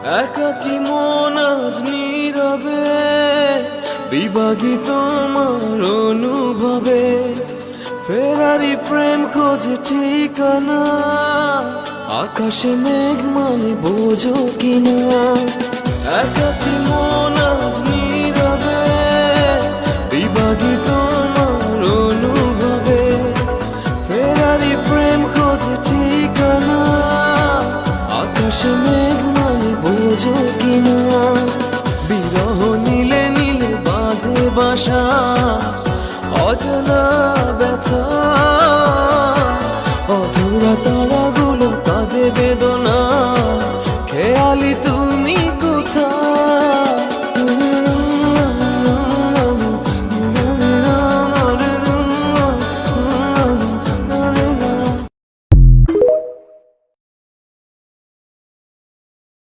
একাকী মন আজ নীরবে, বিভাগী তোমার অনুভবে। ফেরারি প্রেম খোঁজে ঠিকানা, আকাশে মেঘ মানে বোঝো কিনা। একাকী মন আজ নীরবে, বিভাগী তোমার অনুভবে। ফেরারি প্রেম খোঁজে ঠিকানা, আকাশে মেঘ মানে বোঝো কিনা। বিরহ নীলে নীলে বাঁধে বাসা,